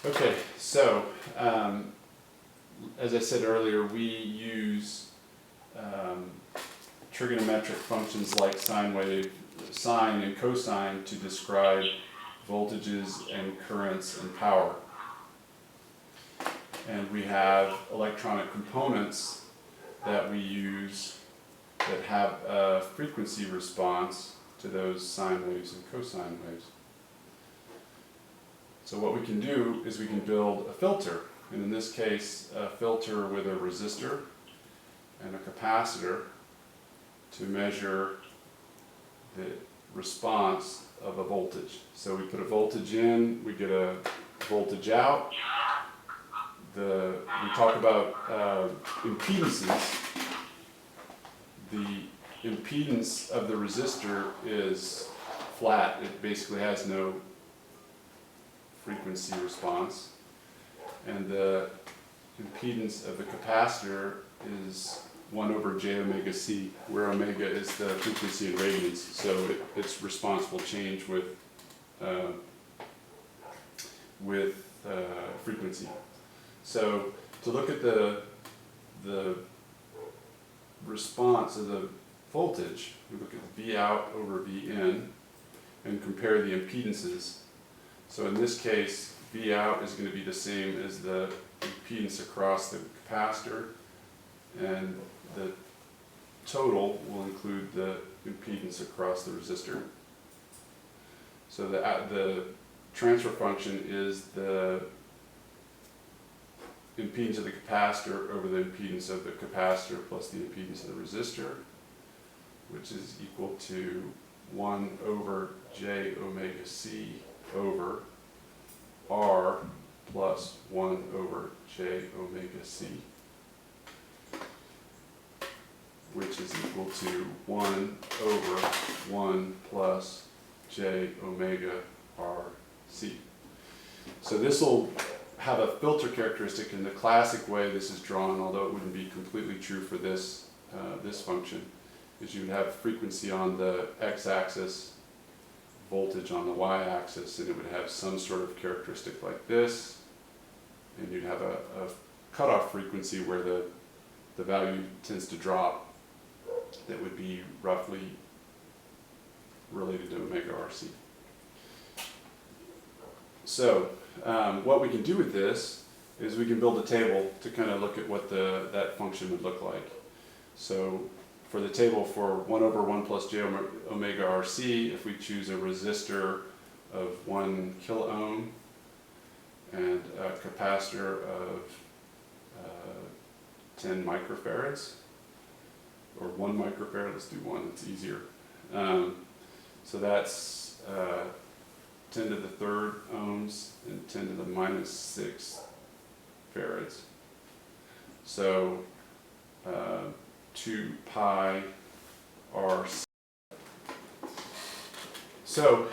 Okay, so as I said earlier, we use trigonometric functions like sine wave, sine and cosine to describe voltages and currents and power. And we have electronic components that we use that have a frequency response to those sine waves and cosine waves. So what we can do is we can build a filter, and in this case a filter with a resistor and a capacitor to measure the response of a voltage. So we put a voltage in, we get a voltage out. We talk about impedances. The impedance of the resistor is flat. It basically has no frequency response. And the impedance of the capacitor is 1 over j omega c, where omega is the frequency in radians, so its response will change with frequency. So to look at the response of the voltage, we look at V out over V in and compare the impedances. So in this case, V out is going to be the same as the impedance across the capacitor, and the total will include the impedance across the resistor. So the transfer function is the impedance of the capacitor over the impedance of the capacitor plus the impedance of the resistor, which is equal to 1 over j omega c over R plus 1 over j omega c, which is equal to 1 over 1 plus j omega rc. So this will have a filter characteristic in the classic way this is drawn, although it wouldn't be completely true for this function, is you would have frequency on the x-axis, voltage on the y-axis, and it would have some sort of characteristic like this, and you'd have a cutoff frequency where the value tends to drop that would be roughly related to omega rc. So what we can do with this is we can build a table to kind of look at what that function would look like. So for the table for 1 over 1 plus j omega rc, if we choose a resistor of 1 kilo ohm and a capacitor of 10 microfarads, or 1 microfarad, let's do 1, it's easier. So that's 10 to the third ohms and 10 to the minus 6 farads. So 2 pi rc. So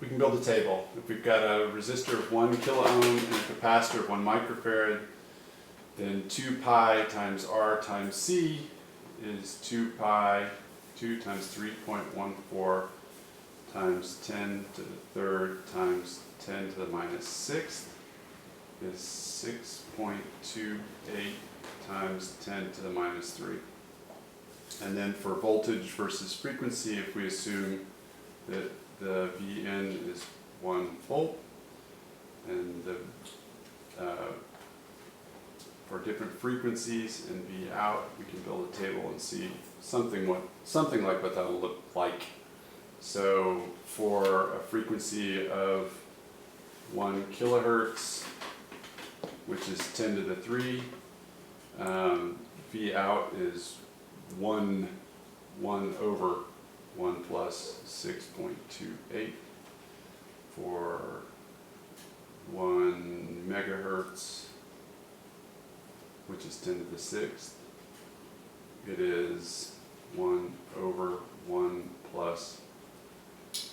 we can build a table. If we've got a resistor of 1 kilo ohm and a capacitor of 1 microfarad, then 2 pi times r times c is 2 pi, 2 times 3.14 times 10 to the third times 10 to the minus 6th is 6.28 times 10 to the minus 3. And then for voltage versus frequency, if we assume that the Vn is 1 volt, and for different frequencies and V out, we can build a table and see something like what that will look like. So for a frequency of 1 kilohertz, which is 10 to the 3, V out is 1 over 1 plus 6.28. For 1 megahertz, which is 10 to the 6th, it is 1 over 1 plus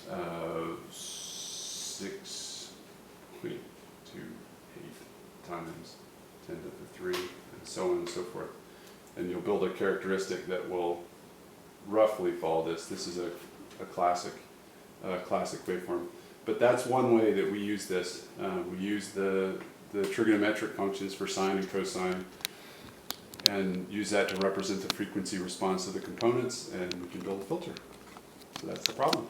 6.28 times 10 to the 3, and so on and so forth. And you'll build a characteristic that will roughly follow this. This is a classic waveform. but that's one way that we use this. We use the trigonometric functions for sine and cosine, and use that to represent the frequency response of the components, and we can build a filter. So that's the problem.